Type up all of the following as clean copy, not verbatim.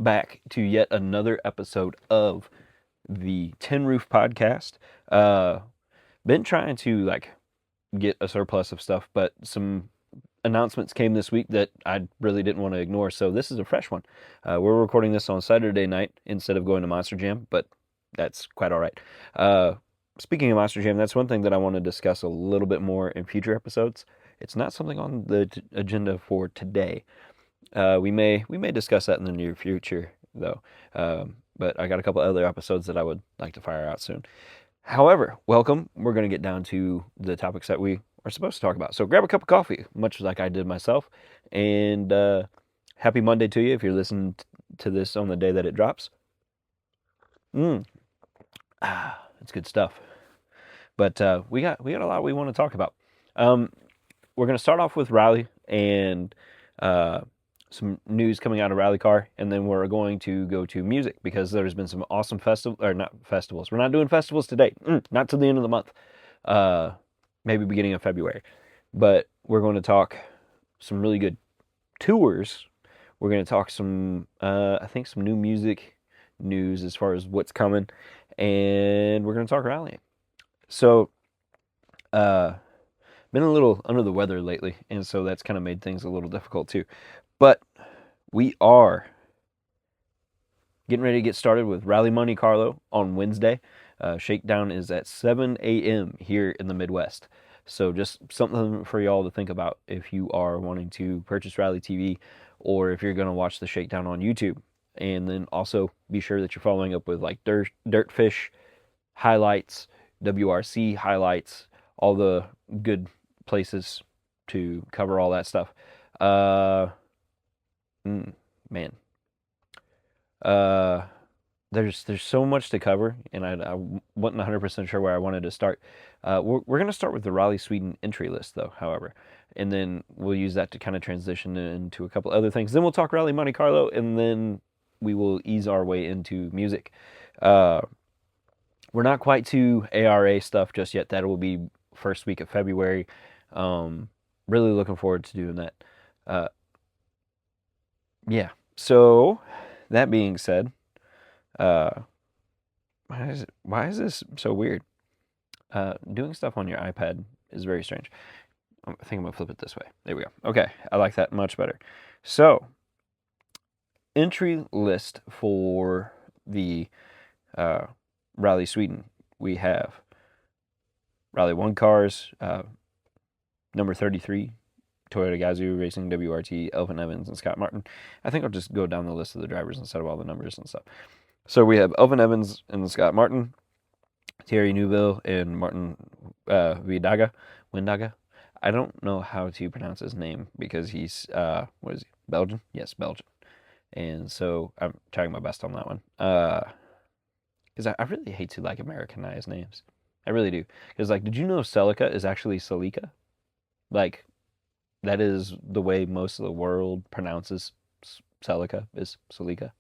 back to yet another episode of the Tin Roof Podcast. Been trying to get a surplus of stuff, but some announcements came this week that I really didn't want to ignore. So this is a fresh one. We're recording this on Saturday night instead of going to Monster Jam, but that's quite all right. Speaking of Monster Jam, that's one thing that I want to discuss a little bit more in future episodes. It's not something on the agenda for today. We may discuss that in the near future, though. But I got a couple other episodes that I would like to fire out soon. However, welcome. We're going to get down to the topics that we are supposed to talk about. So grab a cup of coffee, much like I did myself. And happy Monday to you if you're listening to this on the day that it drops. It's good stuff. But we got a lot we want to talk about. We're going to start off with Raleigh and some news coming out of Rally Car, and then we're going to go to music because there's been some awesome festivals. We're not doing festivals today, not till the end of the month, maybe beginning of February. But we're going to talk some really good tours. We're going to talk some, I think, some new music news as far as what's coming, and we're going to talk rallying. So, been a little under the weather lately, and so that's kind of made things a little difficult too. But we are getting ready to get started with Rally Monte Carlo on Wednesday. Shakedown is at 7 a.m. here in the Midwest. So just something for y'all to think about if you are wanting to purchase Rally TV or if you're going to watch the Shakedown on YouTube. And then also be sure that you're following up with like Dirtfish highlights, WRC highlights, all the good places to cover all that stuff. Man. There's so much to cover, and I wasn't 100% sure where I wanted to start. We're going to start with the Raleigh Sweden entry list, though, however. And then we'll use that to kind of transition into a couple other things. Then we'll talk Rally Monte Carlo, and then we will ease our way into music. We're not quite to ARA stuff just yet. That will be first week of February. Really looking forward to doing that. Yeah. So, that being said, why is this so weird? Doing stuff on your iPad is very strange. I think I'm gonna flip it this way. There we go. Okay, I like that much better. So, entry list for the Rally Sweden. We have Rally 1 cars, number 33, Toyota Gazoo Racing WRT, Elvin Evans, and Scott Martin. I think I'll just go down the list of the drivers instead of all the numbers and stuff. So we have Elvin Evans and Scott Martin, Thierry Neuville and Martin Windaga. I don't know how to pronounce his name because he's, what is he, Belgian? Yes, Belgian. And so I'm trying my best on that one. Because I really hate to Americanize names. I really do. Because did you know Celica is actually Celica? That is the way most of the world pronounces Celica, is Celica.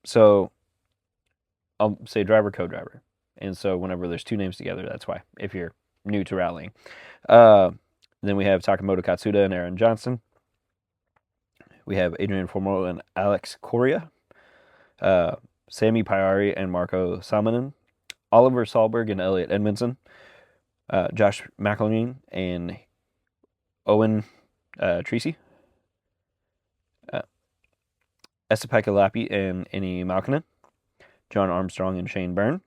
So I'll say driver, co-driver. And so whenever there's two names together, that's why, if you're new to rallying. Then we have Takamoto Katsuda and Aaron Johnson. We have Adrian Formola and Alex Correa. Sami Payari and Marco Samanen. Oliver Sahlberg and Elliot Edmondson. Josh McElhenney and Owen Treacy. Esa-Pekka Lappi and Annie Malkinen. John Armstrong and Shane Byrne.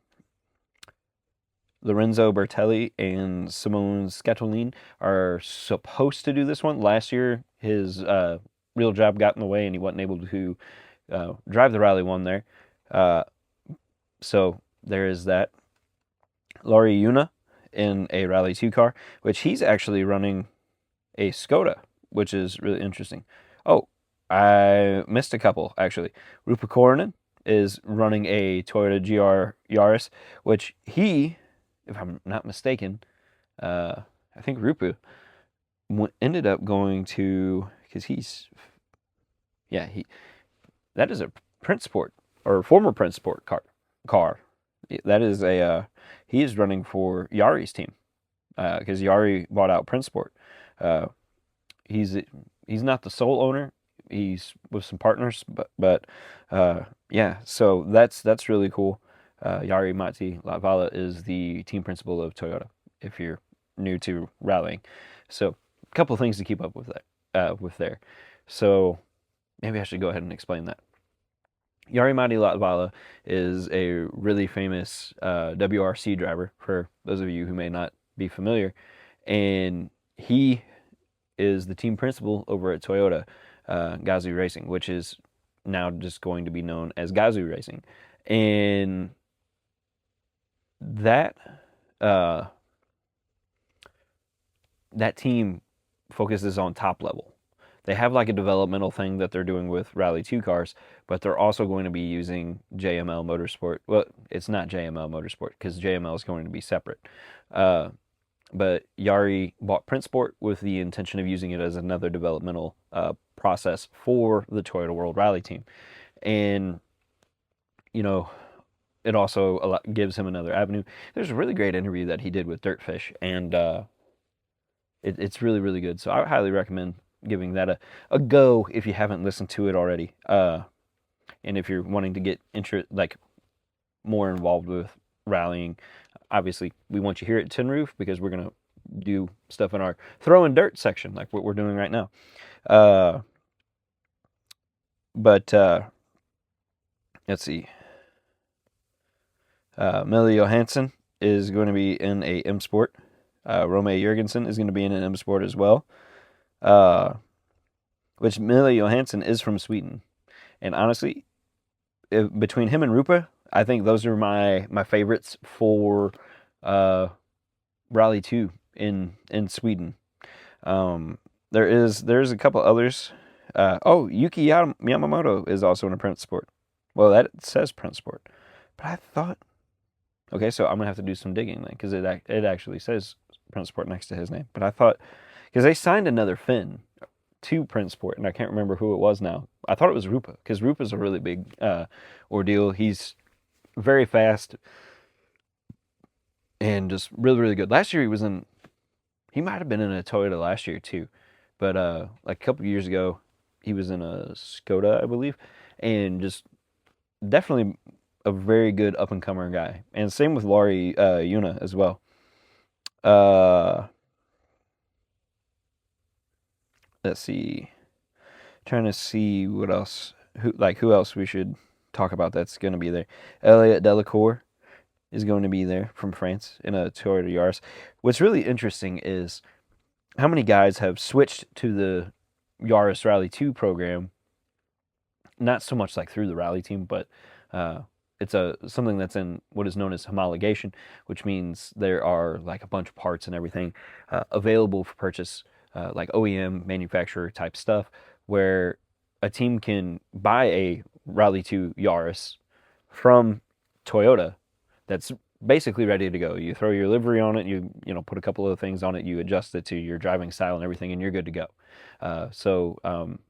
Lorenzo Bertelli and Simone Scatolin are supposed to do this one. Last year, his real job got in the way and he wasn't able to drive the Rally 1 there. So there is that. Laurie Yuna in a Rally 2 car, which he's actually running a Skoda, which is really interesting. Oh, I missed a couple, actually. Rupa Korinen is running a Toyota GR Yaris, which he, if I'm not mistaken, I think Rupa ended up going to, because that is a Prince Sport, or former Prince Sport car. That is he is running for Yari's team, because Yari bought out Prince Sport. He's not the sole owner, he's with some partners, but yeah, so that's really cool. Yari Matti Latvala is the team principal of Toyota. If you're new to rallying, so a couple of things to keep up with with there. So maybe I should go ahead and explain that. Yari Matti Latvala is a really famous WRC driver for those of you who may not be familiar, and he is the team principal over at Toyota Gazoo Racing, which is now just going to be known as Gazoo Racing, and that uh, that team focuses on top level. They have like a developmental thing that they're doing with Rally 2 cars, but they're also going to be using JML Motorsport. Well, it's not JML Motorsport because JML is going to be separate. Uh, but Yari bought Printsport with the intention of using it as another developmental process for the Toyota World Rally team. And, you know, it also gives him another avenue. There's a really great interview that he did with Dirtfish, and it's really, really good. So I highly recommend giving that a go if you haven't listened to it already. And if you're wanting to get like more involved with rallying, obviously we want you here at Tin Roof because we're gonna do stuff in our throwing dirt section, like what we're doing right now. But let's see. Mille Johansson is going to be in a M Sport. Rome Jurgensen is going to be in an M Sport as well. Which Mille Johansson is from Sweden, and honestly, between him and Rupa, I think those are my favorites for Rally 2 in Sweden. There's a couple others. Yuki Yamamoto is also in a Prince Sport. Well, that says Prince Sport, but I thought. Okay, so I'm gonna have to do some digging then, because it actually says Prince Sport next to his name. But I thought, because they signed another Finn to Prince Sport, and I can't remember who it was now. I thought it was Rupa, because Rupa's a really big ordeal. He's very fast and just really, really good. Last year he might have been in a Toyota last year too, but like a couple years ago, he was in a Skoda, I believe, and just definitely a very good up-and-comer guy. And same with Laurie Yuna as well. Let's see. Trying to see what else, who else we should talk about that's going to be there. Elliot Delacour is going to be there from France in a Toyota Yaris. What's really interesting is how many guys have switched to the Yaris Rally 2 program, not so much like through the rally team, but it's something that's in what is known as homologation, which means there are like a bunch of parts and everything available for purchase, like OEM manufacturer type stuff, where a team can buy a Rally 2 Yaris from Toyota that's basically ready to go. You throw your livery on it, you put a couple of things on it, you adjust it to your driving style and everything, and you're good to go. So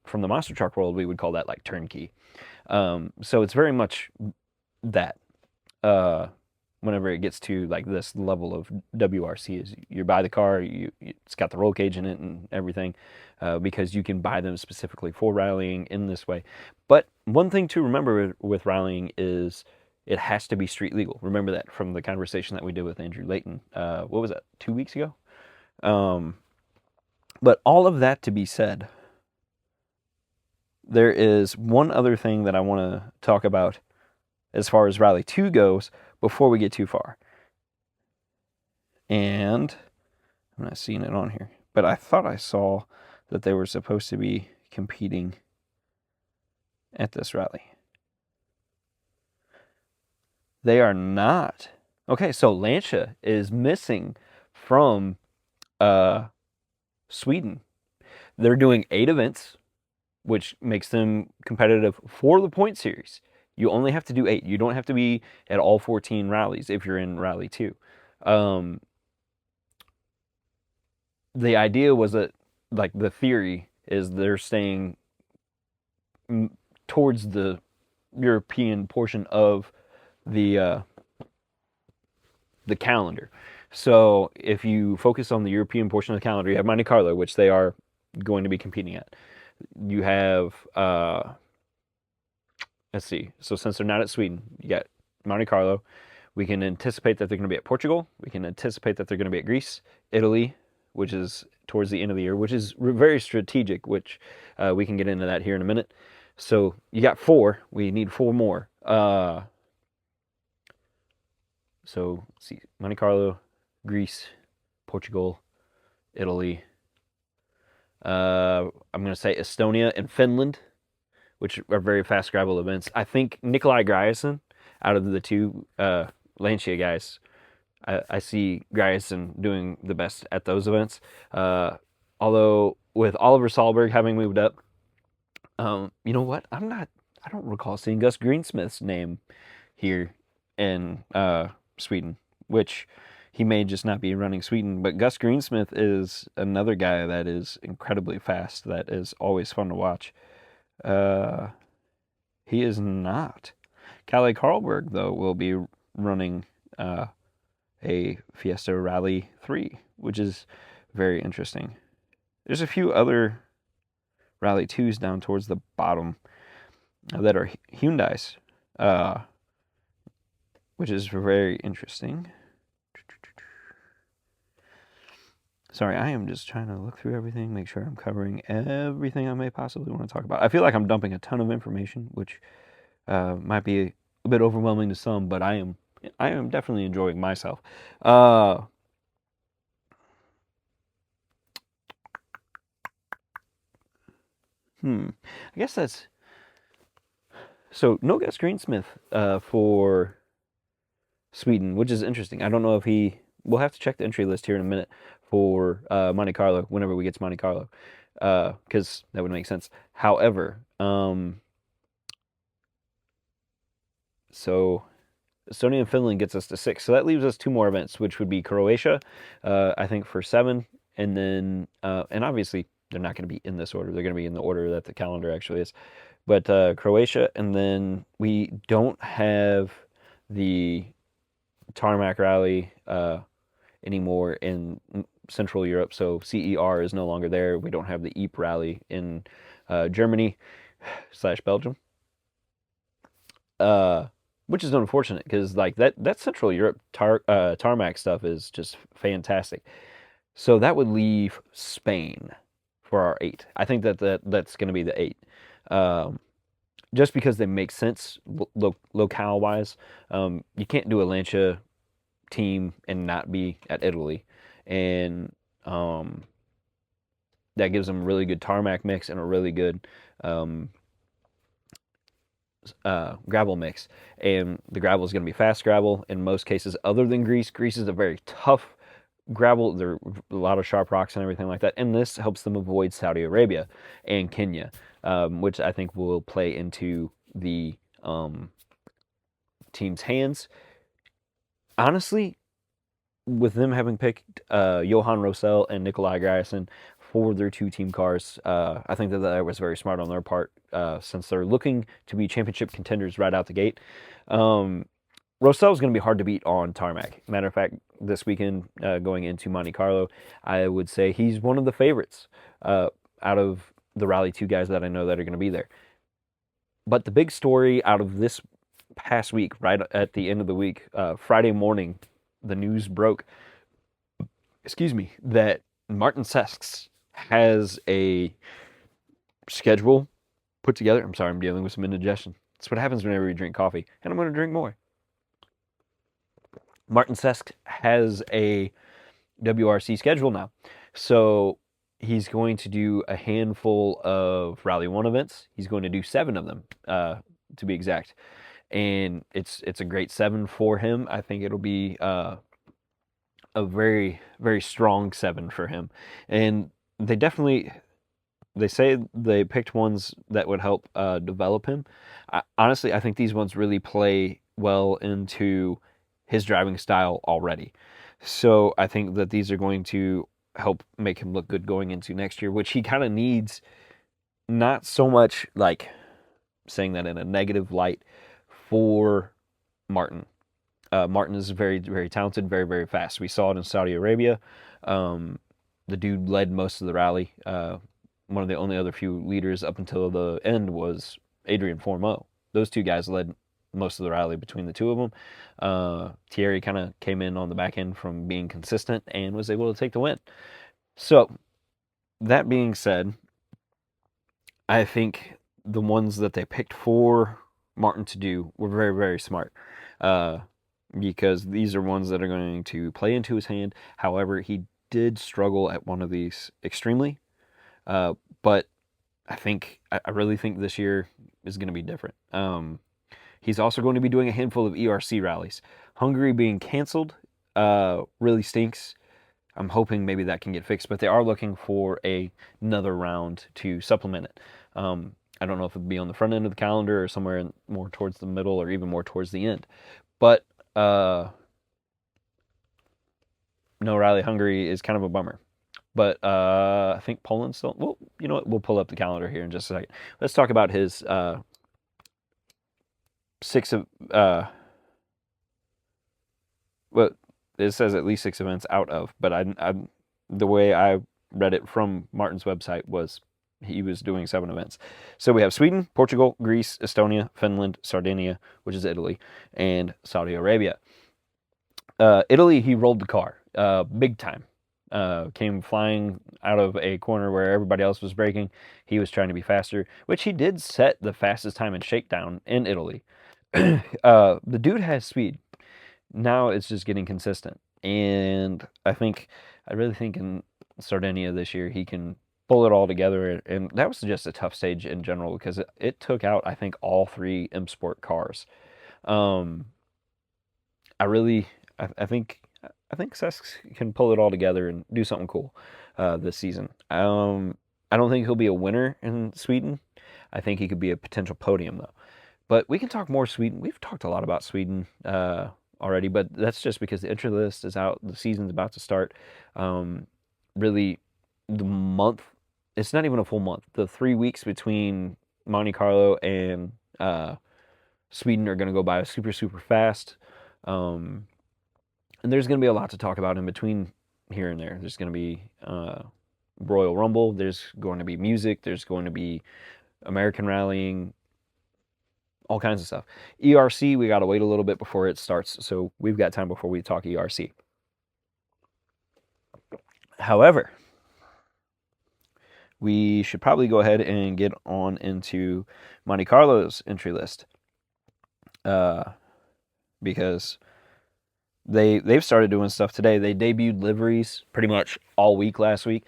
from the monster truck world, we would call that like turnkey. So it's very much that whenever it gets to like this level of WRC, is you buy the car, it's got the roll cage in it and everything, because you can buy them specifically for rallying in this way. But one thing to remember with rallying is it has to be street legal. Remember that from the conversation that we did with Andrew Layton. What was that, 2 weeks ago? But all of that to be said, there is one other thing that I want to talk about as far as Rally 2 goes before we get too far. And I'm not seeing it on here, but I thought I saw that they were supposed to be competing at this rally. They are not. Okay, so Lancia is missing from Sweden. They're doing 8 events, which makes them competitive for the point series. You only have to do 8. You don't have to be at all 14 rallies if you're in Rally 2. The idea was that, like, the theory is they're staying towards the European portion of the calendar. So if you focus on the European portion of the calendar, you have Monte Carlo, which they are going to be competing at. You have let's see. So since they're not at Sweden, you got Monte Carlo. We can anticipate that they're going to be at Portugal. We can anticipate that they're going to be at Greece, Italy, which is towards the end of the year, which is very strategic, which we can get into that here in a minute. So you got 4. We need 4 more. So let's see, Monte Carlo, Greece, Portugal, Italy. I'm going to say Estonia and Finland, which are very fast Scrabble events. I think Nikolai Grierson, out of the 2 Lancia guys, I see Grierson doing the best at those events. Although with Oliver Sahlberg having moved up, you know what? I don't recall seeing Gus Greensmith's name here in Sweden, which he may just not be running Sweden. But Gus Greensmith is another guy that is incredibly fast. That is always fun to watch. He is not. Kalle Karlberg, though, will be running a Fiesta Rally 3, which is very interesting. There's a few other Rally 2s down towards the bottom that are Hyundais, which is very interesting. Sorry, I am just trying to look through everything, make sure I'm covering everything I may possibly want to talk about. I feel like I'm dumping a ton of information, which might be a bit overwhelming to some, but I am definitely enjoying myself. I guess that's so. No Gus Greensmith for Sweden, which is interesting. I don't know if he. We'll have to check the entry list here in a minute for Monte Carlo whenever we get to Monte Carlo, because that would make sense. However, so Estonia and Finland gets us to 6, so that leaves us 2 more events, which would be Croatia, I think for 7, and then and obviously they're not going to be in this order. They're going to be in the order that the calendar actually is. But Croatia, and then we don't have the tarmac rally anymore in Central Europe, so CER is no longer there. We don't have the EAP rally in Germany / Belgium, which is unfortunate because like that Central Europe tarmac stuff is just fantastic. So that would leave Spain for our 8. I think that's going to be the 8. Just because they make sense locale wise. You can't do a Lancia team and not be at Italy, and that gives them a really good tarmac mix and a really good gravel mix. And the gravel is going to be fast gravel in most cases, other than Greece. Greece is a very tough gravel. There are a lot of sharp rocks and everything like that, and this helps them avoid Saudi Arabia and Kenya, which I think will play into the team's hands. Honestly, with them having picked Johan Rosell and Nikolai Grierson for their 2 team cars, I think that was very smart on their part, since they're looking to be championship contenders right out the gate. Rosell is going to be hard to beat on tarmac. Matter of fact, this weekend going into Monte Carlo, I would say he's one of the favorites out of the Rally 2 guys that I know that are going to be there. But the big story out of this past week, right at the end of the week, Friday morning, the news broke, that Martin Sesks has a schedule put together. I'm sorry, I'm dealing with some indigestion. That's what happens whenever you drink coffee, and I'm going to drink more. Martin Sesks has a WRC schedule now. So he's going to do a handful of Rally 1 events. He's going to do 7 of them, to be exact. And it's a great 7 for him. I think it'll be a very, very strong 7 for him. And they say they picked ones that would help develop him. Honestly, I think these ones really play well into his driving style already. So I think that these are going to help make him look good going into next year, which he kind of needs, not so much like saying that in a negative light for Martin. Martin is very, very talented, very, very fast. We saw it in Saudi Arabia. The dude led most of the rally. one of the only other few leaders up until the end was Adrian Formeau. Those two guys led most of the rally between the two of them. Thierry kind of came in on the back end from being consistent and was able to take the win. So, that being said, I think the ones that they picked for Martin to do were very, very smart. Uh, because these are ones that are going to play into his hand. However, he did struggle at one of these extremely. But I really think this year is going to be different. He's also going to be doing a handful of ERC rallies. Hungary being canceled really stinks. I'm hoping maybe that can get fixed, but they are looking for another round to supplement it. I don't know if it'll be on the front end of the calendar or somewhere more towards the middle or even more towards the end. But no Rally Hungary is kind of a bummer. But I think Poland still. Well, you know what? We'll pull up the calendar here in just a second. Let's talk about his six of. Well, it says at least 6 events out of, but the way I read it from Martin's website was he was doing 7 events. So we have Sweden, Portugal, Greece, Estonia, Finland, Sardinia, which is Italy, and Saudi Arabia. Italy, he rolled the car big time. Came flying out of a corner where everybody else was braking. He was trying to be faster, which he did set the fastest time in shakedown in Italy. The dude has speed. Now it's just getting consistent. And I really think in Sardinia this year, he can pull it all together. And that was just a tough stage in general because it took out, I think, all 3 M Sport cars. I think Sesk can pull it all together and do something cool this season. I don't think he'll be a winner in Sweden. I think he could be a potential podium though. But we can talk more Sweden. We've talked a lot about Sweden already, but that's just because the entry list is out. The season's about to start. Really, the month. It's not even a full month. The 3 weeks between Monte Carlo and Sweden are going to go by super, super fast. And there's going to be a lot to talk about in between here and there. There's going to be Royal Rumble. There's going to be music. There's going to be American rallying. All kinds of stuff. ERC, we got to wait a little bit before it starts. So we've got time before we talk ERC. However, we should probably go ahead and get on into Monte Carlo's entry list. Because they've started doing stuff today. They debuted liveries pretty much all week last week.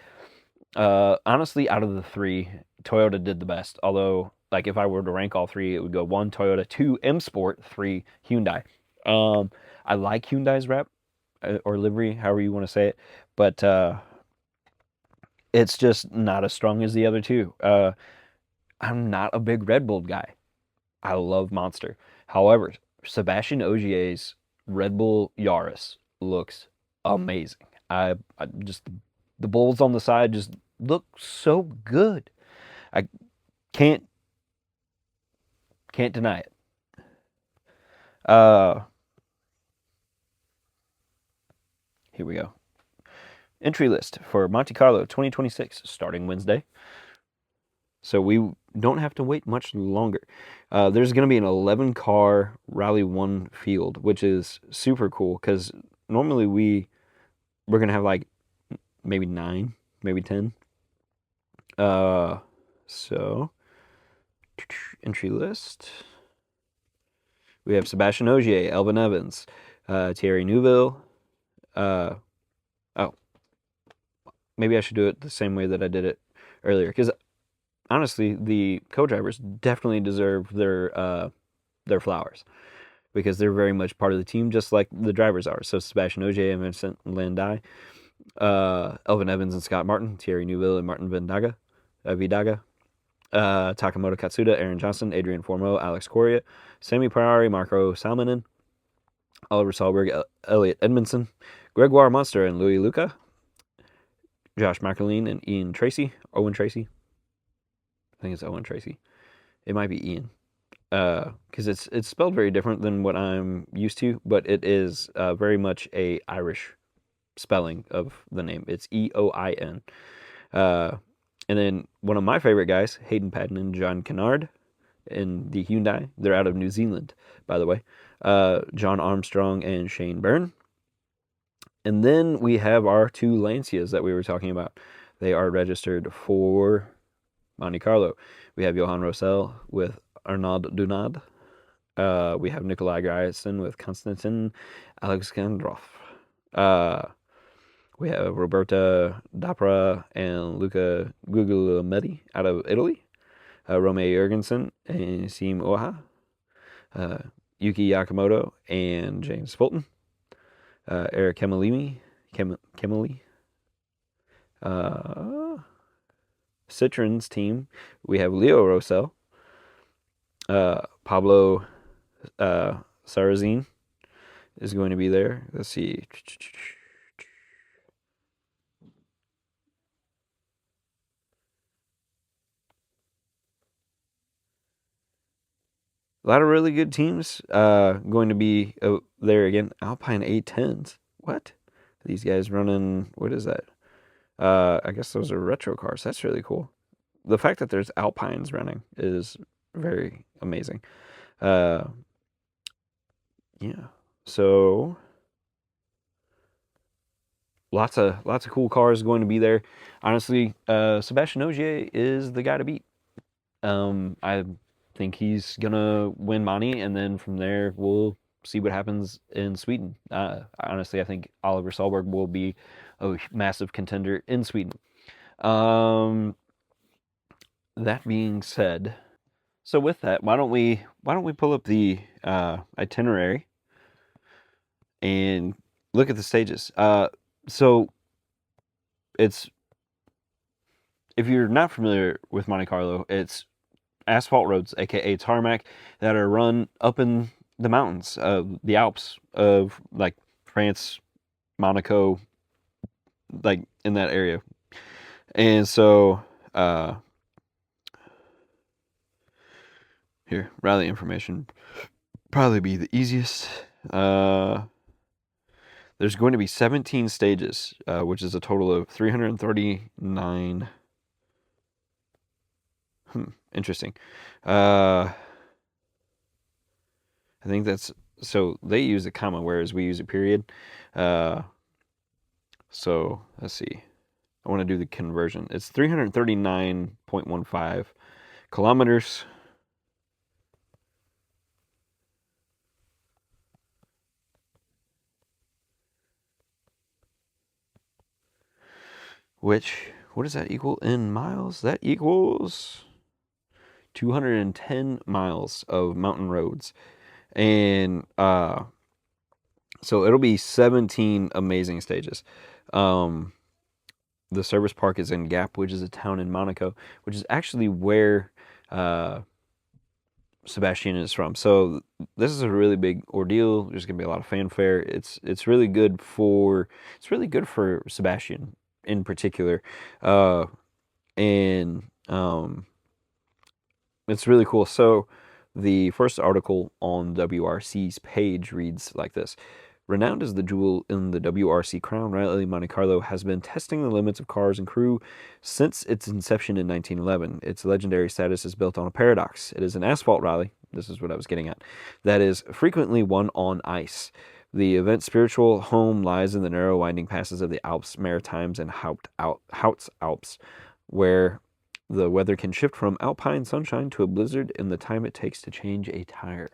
Honestly, out of the 3, Toyota did the best. Although, like, if I were to rank all 3, it would go 1 Toyota, 2 M Sport, 3 Hyundai. I like Hyundai's wrap or livery, however you want to say it, but it's just not as strong as the other 2. I'm not a big Red Bull guy. I love Monster. However, Sebastian Ogier's Red Bull Yaris looks amazing. I just, the bulls on the side just look so good. I can't deny it. Here we go. Entry list for Monte Carlo 2026 starting Wednesday. So we don't have to wait much longer. There's going to be an 11-car Rally 1 field, which is super cool because normally we're going to have like maybe 9, maybe 10. So entry list. We have Sebastian Ogier, Elvin Evans, Thierry Neuville. Maybe I should do it the same way that I did it earlier because honestly, the co-drivers definitely deserve their flowers because they're very much part of the team, just like the drivers are. So Sebastian Ogier and Vincent Landai, Elvin Evans and Scott Martin, Thierry Neuville and Martin Vidaga, Takamoto Katsuda, Aaron Johnson, Adrian Formeau, Alex Correa, Sami Parari, Marco Salmonen, Oliver Sahlberg, Elliot Edmondson, Gregoire Monster and Louis Luca, Josh Mackerline and Owen Tracy. I think it's Owen Tracy. It might be Ian. Because it's spelled very different than what I'm used to, but it is very much a Irish spelling of the name. It's Eoin. And then one of my favorite guys, Hayden Paddon and John Kennard in the Hyundai. They're out of New Zealand, by the way. John Armstrong and Shane Byrne. And then we have our two Lancias that we were talking about. They are registered for Monte Carlo. We have Johan Rosell with Arnaud Dunad. We have Nikolai Grierson with Konstantin Alexandrov. We have Roberta Dapra and Luca Guglielmetti out of Italy. Rome Jurgensen and Sim Oha. Yuki Yakamoto and James Fulton. Eric Kemali. Citroen's team, we have Leo Rosell, Pablo Sarrazin is going to be there. Let's see. A lot of really good teams going to be there again. Alpine E10s. What? These guys running, what is that? I guess those are retro cars. That's really cool. The fact that there's Alpines running is very amazing. Yeah. So lots of cool cars going to be there. Honestly, Sebastian Ogier is the guy to beat. I think he's gonna win Monte, and then from there we'll see what happens in Sweden. Honestly, I think Oliver Solberg will be a massive contender in Sweden. That being said, so with that, why don't we pull up the itinerary and look at the stages? So it's, if you're not familiar with Monte Carlo, it's asphalt roads, aka tarmac, that are run up in the mountains of the Alps of like France, Monaco, like in that area. And so here, rally information probably be the easiest. There's going to be 17 stages, which is a total of 339. Interesting. I think that's, so they use a comma, whereas we use a period. So let's see. I want to do the conversion. It's 339.15 kilometers. Which, what does that equal in miles? That equals 210 miles of mountain roads. And so it'll be 17 amazing stages. The service park is in Gap, which is a town in Monaco, which is actually where Sebastian is from. So this is a really big ordeal. There's gonna be a lot of fanfare. It's really good for Sebastian in particular, and it's really cool. So the first article on WRC's page reads like this. Renowned as the jewel in the WRC crown, Rally Monte Carlo has been testing the limits of cars and crew since its inception in 1911. Its legendary status is built on a paradox. It is an asphalt rally, this is what I was getting at, that is frequently won on ice. The event's spiritual home lies in the narrow winding passes of the Alps Maritimes and Haut's Alps, where the weather can shift from alpine sunshine to a blizzard in the time it takes to change a tire.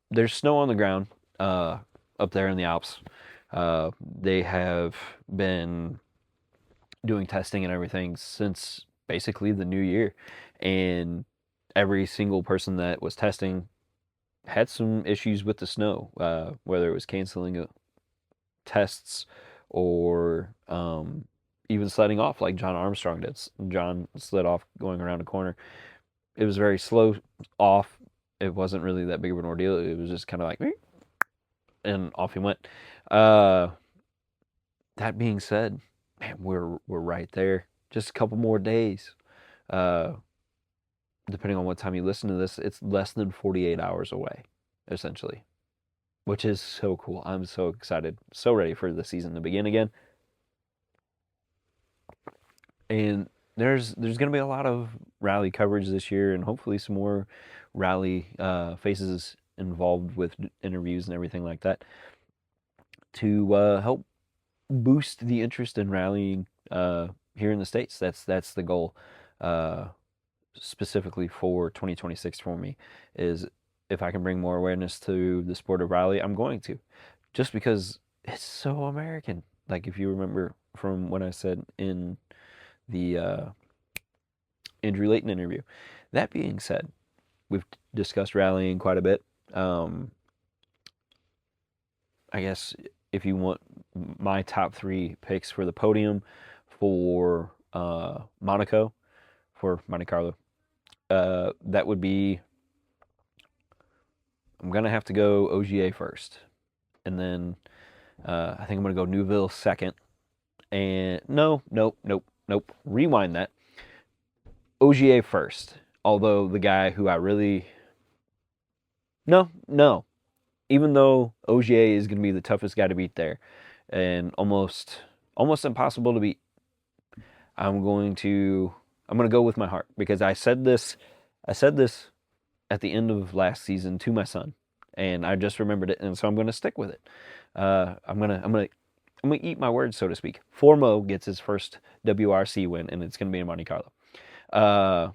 There's snow on the ground up there in the Alps. They have been doing testing and everything since basically the new year, and every single person that was testing had some issues with the snow, whether it was canceling tests or even sledding off like John Armstrong did. John slid off going around a corner. It was very slow off. It wasn't really that big of an ordeal. It was just kind of like, and off he went. That being said, man, we're right there. Just a couple more days. Depending on what time you listen to this, it's less than 48 hours away, essentially, which is so cool. I'm so excited, so ready for the season to begin again. And there's going to be a lot of rally coverage this year, and hopefully some more rally faces involved with interviews and everything like that to help boost the interest in rallying here in the States. That's the goal, uh, specifically for 2026 for me, is if I can bring more awareness to the sport of rally, I'm going to, just because it's so American. Like if you remember from when I said in the Andrew Layton interview. That being said, we've discussed rallying quite a bit. Um, I guess if you want my top three picks for the podium for Monaco, for Monte Carlo, that would be, I'm going to have to go OGA first. And then I think I'm going to go Neuville second. And no, nope, nope, nope. Rewind that. OGA first. Although the guy who I really. No, no. Even though OGA is going to be the toughest guy to beat there and almost impossible to beat, I'm going to go with my heart, because I said this at the end of last season to my son, and I just remembered it, and so I'm going to stick with it. I'm gonna eat my words, so to speak. Formo gets his first WRC win, and it's going to be in Monte Carlo. Uh,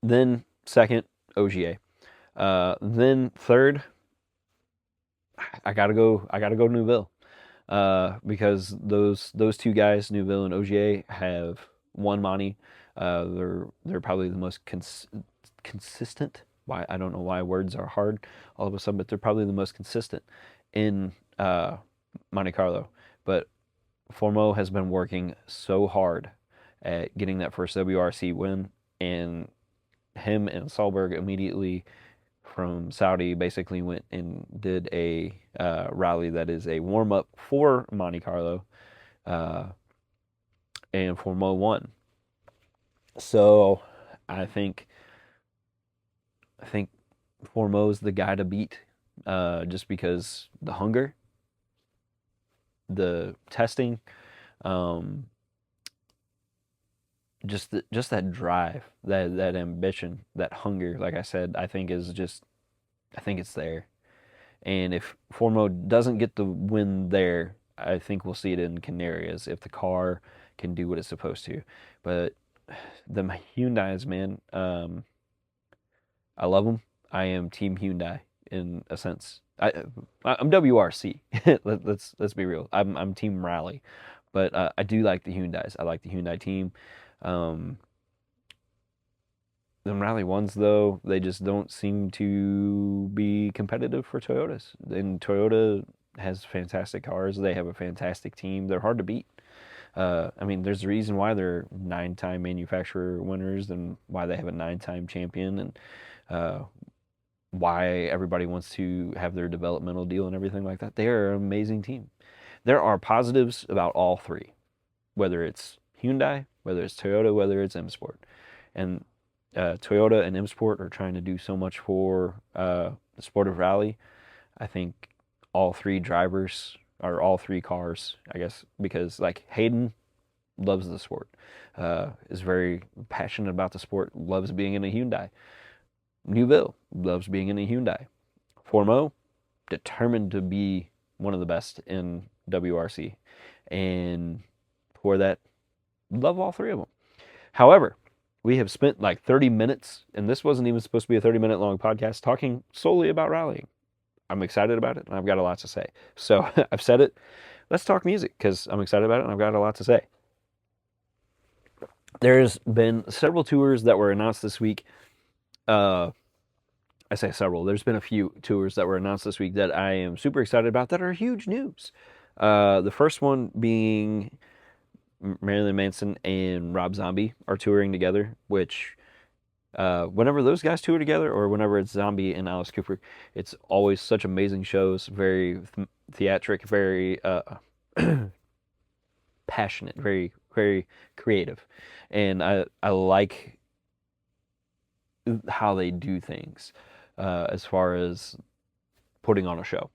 then second, OGA. Then third, I gotta go Neuville. Because those two guys, Neuville and Ogier, have won Monty. They're probably the most consistent. Why, I don't know why words are hard all of a sudden, but they're probably the most consistent in Monte Carlo. But Formo has been working so hard at getting that first WRC win, and him and Solberg immediately from Saudi basically went and did a rally that is a warm up for Monte Carlo, uh, and Formula One. So I think I think Formo's the guy to beat, just because the hunger, the testing, um, just that drive, that ambition, that hunger. Like I said, I think it's there. And if Formo doesn't get the win there, I think we'll see it in Canarias if the car can do what it's supposed to. But the Hyundai's, man, I love them. I am Team Hyundai in a sense. I'm WRC. Let's be real. I'm Team Rally, but I do like the Hyundai's. I like the Hyundai team. Um, the Rally ones, though, they just don't seem to be competitive for Toyotas. And Toyota has fantastic cars. They have a fantastic team. They're hard to beat. I mean, there's a reason why they're 9-time manufacturer winners, and why they have a 9-time champion, and uh, why everybody wants to have their developmental deal and everything like that. They are an amazing team. There are positives about all three, whether it's Hyundai, whether it's Toyota, whether it's M Sport. And Toyota and M Sport are trying to do so much for the sport of rally. I think all three drivers, or all three cars, I guess, because like Hayden loves the sport, is very passionate about the sport, loves being in a Hyundai. Neuville loves being in a Hyundai. Formo, determined to be one of the best in WRC. And for that, love all three of them. However, we have spent like 30 minutes, and this wasn't even supposed to be a 30-minute long podcast, talking solely about rallying. I'm excited about it, and I've got a lot to say. So I've said it. Let's talk music, because I'm excited about it, and I've got a lot to say. There's been several tours that were announced this week. I say several. There's been a few tours that were announced this week that I am super excited about, that are huge news. The first one being Marilyn Manson and Rob Zombie are touring together, which whenever those guys tour together, or whenever it's Zombie and Alice Cooper, it's always such amazing shows, very theatric, very passionate, very, very creative. And I like how they do things, as far as putting on a show.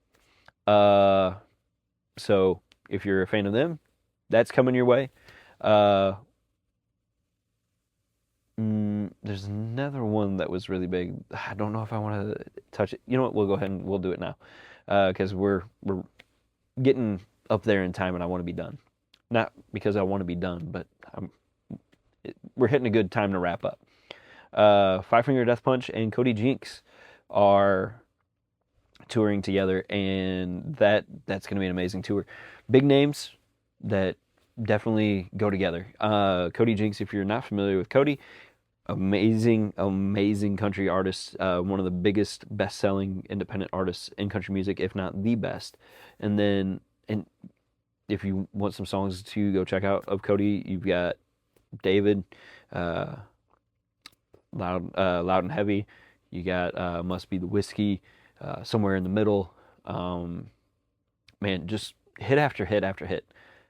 So if you're a fan of them, that's coming your way. There's another one that was really big. I don't know if I want to touch it. You know what? We'll go ahead and we'll do it now, because we're getting up there in time, and I want to be done. Not because I want to be done, but we're hitting a good time to wrap up. Five Finger Death Punch and Cody Jinks are touring together, and that's going to be an amazing tour. Big names that definitely go together. Cody Jinks, if you're not familiar with Cody, amazing, amazing country artist. One of the biggest, best-selling independent artists in country music, if not the best. And if you want some songs to go check out of Cody, you've got David, uh, Loud and Heavy. You got Must Be the Whiskey, Somewhere in the Middle. Man, just hit after hit after hit.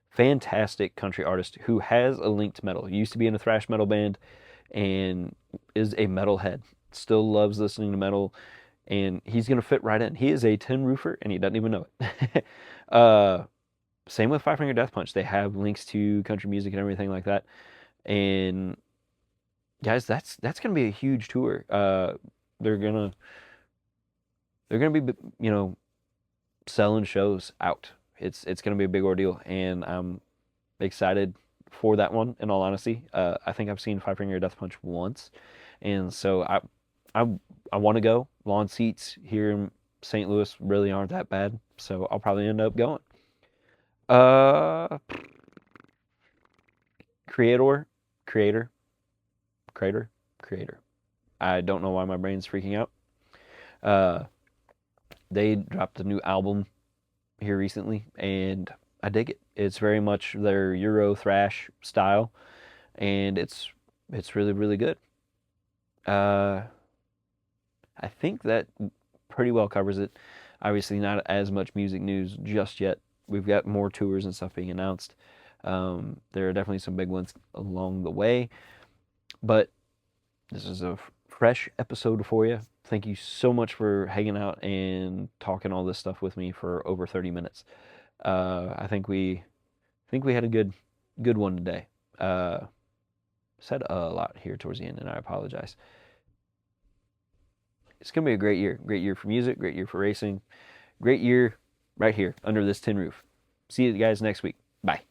Fantastic country artist who has a link to metal. He used to be in a thrash metal band and is a metalhead. Still loves listening to metal, and he's gonna fit right in. He is a tin roofer, and he doesn't even know it. Same with Five Finger Death Punch. They have links to country music and everything like that. And guys, that's gonna be a huge tour. They're gonna they're gonna be selling shows out. It's gonna be a big ordeal, and I'm excited for that one. In all honesty, I think I've seen Five Finger Death Punch once, and so I I want to go. Lawn seats here in St. Louis really aren't that bad, so I'll probably end up going. Uh, creator, creator, creator, creator. I don't know why my brain's freaking out. Uh, they dropped a new album here recently, and I dig it. It's very much their Euro thrash style, and it's really really good. Uh, I think that pretty well covers it. Obviously, not as much music news just yet. We've got more tours and stuff being announced. There are definitely some big ones along the way, but this is a fresh episode for you. Thank you so much for hanging out and talking all this stuff with me for over 30 minutes. I think we had a good one today. Said a lot here towards the end, and I apologize. It's gonna be a great year for music, great year for racing, great year right here under this tin roof. See you guys next week. Bye.